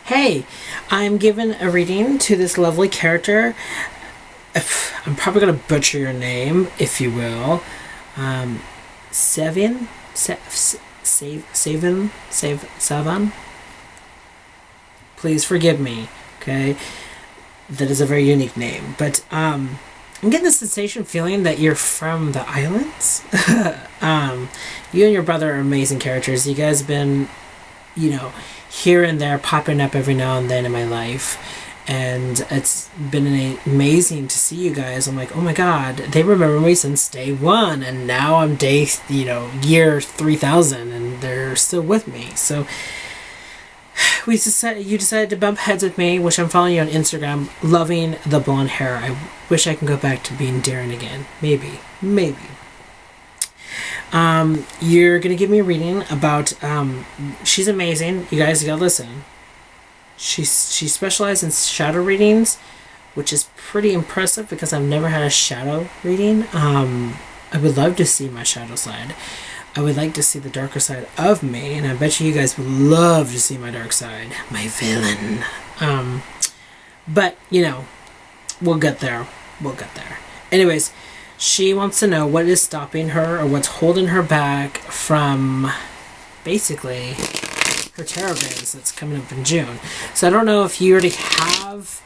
Hey, I'm giving a reading to this lovely character. I'm probably going to butcher your name, if you will. Sevyn? Sevyn? Please forgive me, okay? That is a very unique name. But I'm getting the sensation feeling that you're from the islands. You and your brother are amazing characters. You guys have been, here and there popping up every now and then in my life. And it's been amazing to see you guys. I'm like, oh my god, they remember me since day one. And now I'm day, year 3000 and they're still with me. So you decided to bump heads with me, which I'm following you on Instagram, loving the blonde hair. I wish I can go back to being Darren again. Maybe. You're gonna give me a reading about, she's amazing. You guys gotta listen. She specializes in shadow readings, which is pretty impressive because I've never had a shadow reading. I would love to see my shadow side. I would like to see the darker side of me, and I bet you guys would love to see my dark side, my villain. But we'll get there. Anyways, she wants to know what is stopping her or what's holding her back from basically her tarot biz that's coming up in June. So I don't know if you already have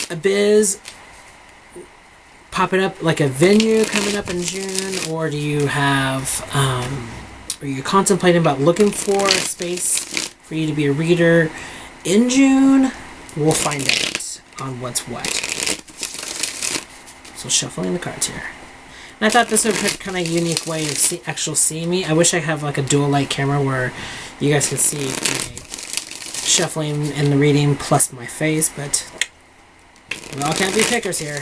a biz popping up, like a venue coming up in June, or do you have, are you contemplating about looking for a space for you to be a reader in June? We'll find out on what's what. So shuffling the cards here. And I thought this would be a kind of unique way of seeing me. I wish I have like a dual light camera where you guys can see my shuffling and the reading plus my face, but we all can't be pickers here.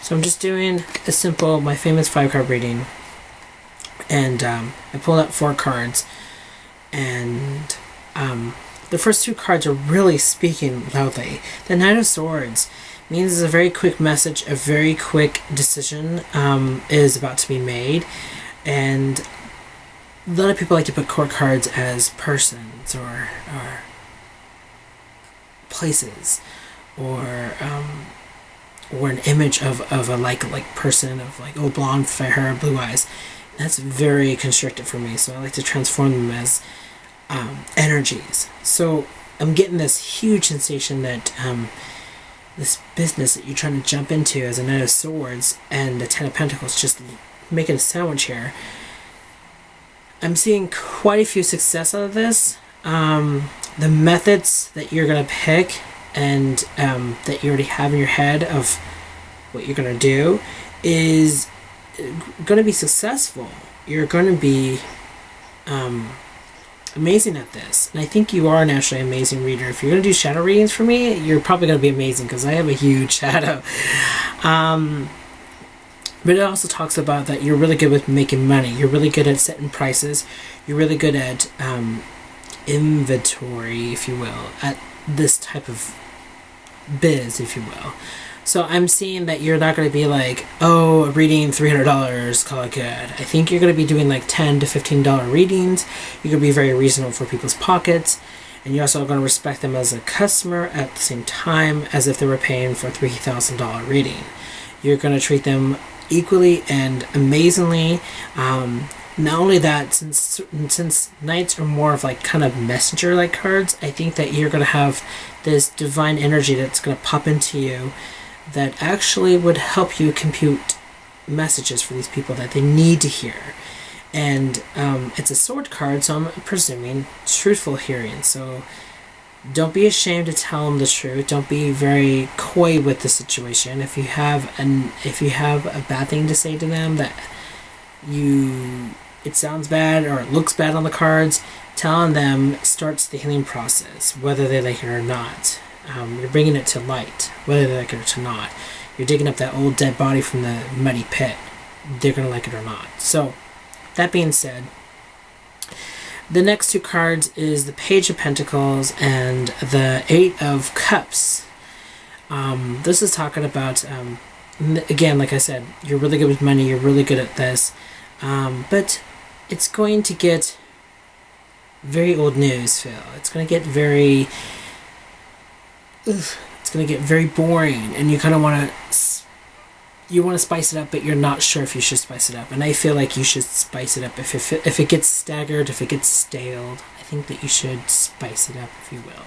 So I'm just doing a simple, my famous 5-card reading. And I pulled out 4 cards. And the first 2 cards are really speaking loudly. The Knight of Swords means it's a very quick message, a very quick decision is about to be made. And a lot of people like to put court cards as persons or places or an image of a like person, of like, oh, blonde, fair hair, blue eyes. That's very constricted for me, so I like to transform them as energies. So I'm getting this huge sensation that this business that you're trying to jump into as a Knight of Swords and the Ten of Pentacles, just making a sandwich here. I'm seeing quite a few success out of this. The methods that you're going to pick and that you already have in your head of what you're going to do is going to be successful. You're going to be amazing at this. And I think you are naturally an amazing reader. If you're going to do shadow readings for me, you're probably going to be amazing because I have a huge shadow. But it also talks about that you're really good with making money. You're really good at setting prices. You're really good at inventory, if you will, at this type of biz, if you will. So I'm seeing that you're not going to be like, oh, reading $300, call it good. I think you're going to be doing like $10 to $15 readings. You're going to be very reasonable for people's pockets, and you're also going to respect them as a customer at the same time as if they were paying for a $3,000 reading. You're going to treat them equally and amazingly. Not only that, since knights are more of like kind of messenger like cards, I think that you're going to have this divine energy that's going to pop into you that actually would help you compute messages for these people that they need to hear. And it's a sword card, so I'm presuming truthful hearing. So don't be ashamed to tell them the truth. Don't be very coy with the situation. If you have a bad thing to say to them that it sounds bad or it looks bad on the cards, telling them starts the healing process, whether they like it or not. You're bringing it to light, whether they like it or not. You're digging up that old dead body from the muddy pit. They're going to like it or not. So, that being said, The next two cards is the Page of Pentacles and the Eight of Cups. This is talking about, again, like I said, you're really good with money, you're really good at this, but it's going to get very old news, Phil. It's going to get very, it's going to get very boring, and you kind of want to spice it up, but you're not sure if you should spice it up. And I feel like you should spice it up. If it gets staggered, if it gets staled, I think that you should spice it up, if you will.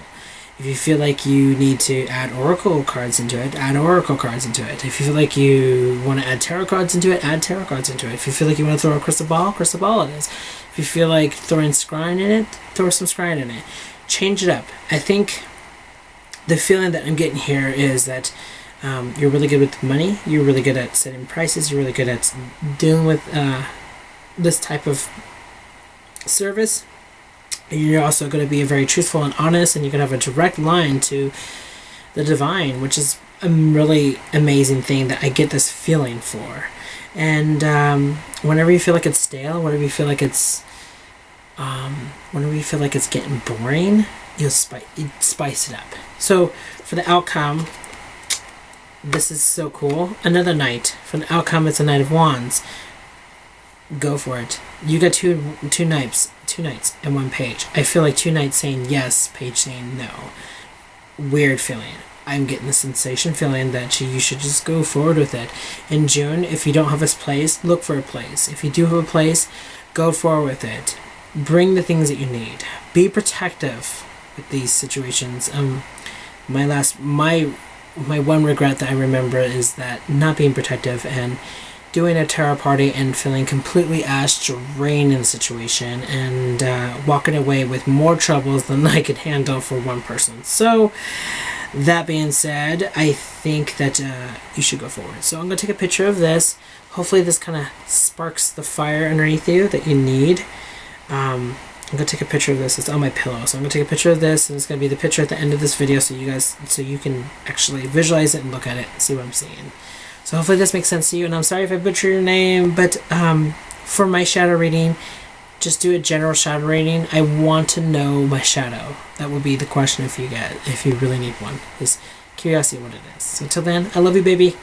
If you feel like you need to add oracle cards into it, add oracle cards into it. If you feel like you want to add tarot cards into it, add tarot cards into it. If you feel like you want to throw a crystal ball it is. If you feel like throwing scrying in it, throw some scrying in it. Change it up. I think the feeling that I'm getting here is that you're really good with money, you're really good at setting prices, you're really good at dealing with this type of service. You're also going to be very truthful and honest, and you're going to have a direct line to the divine, which is a really amazing thing that I get this feeling for. And whenever you feel like it's stale, whenever you feel like it's getting boring, you'll spice it up. So for the outcome, this is so cool. Another knight. For the outcome, it's a Knight of Wands. Go for it. You got two knights and one page. I feel like two knights saying yes, page saying no. Weird feeling. I'm getting the sensation feeling that you should just go forward with it. In June, if you don't have a place, look for a place. If you do have a place, go forward with it. Bring the things that you need. Be protective with these situations. My one regret that I remember is that not being protective and doing a tarot party and feeling completely ass drained in the situation, and walking away with more troubles than I could handle for one person. So that being said, I think that you should go forward. So I'm going to take a picture of this. Hopefully this kind of sparks the fire underneath you that you need. I'm going to take a picture of this. It's on my pillow. So I'm going to take a picture of this, and it's going to be the picture at the end of this video so you can actually visualize it and look at it and see what I'm seeing. So hopefully this makes sense to you, and I'm sorry if I butchered your name, but for my shadow reading, just do a general shadow reading. I want to know my shadow. That would be the question if you really need one. Is curiosity what it is. So until then, I love you, baby.